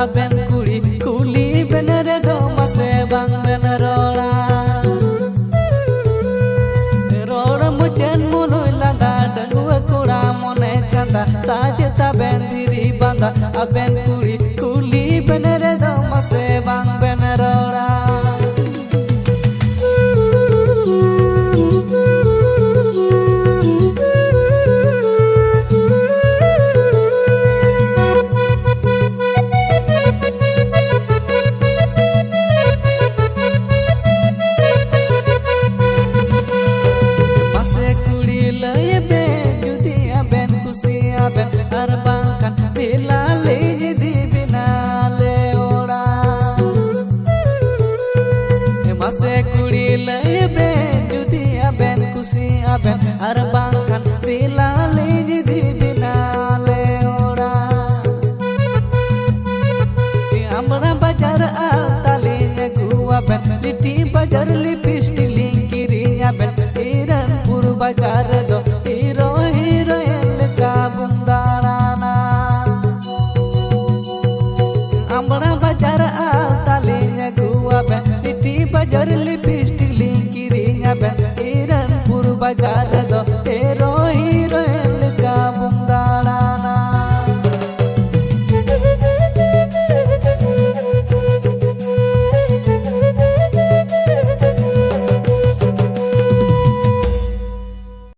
aben kuri kuli bener do mase bang ben rola rola mujen munui landa dengua kura mone chanda sajeta ben diri banda aben kuri kuli bener do mase bang ben rola ar bangkan dilali jadi binale ora di amra bajar talinya gua ben di bajar lipis dilingkirinya ben iran pur bajar do hero hero elka bundarana amra bajar talinya gua ben di bajar lipis dilingkirinya ben iran pur bajar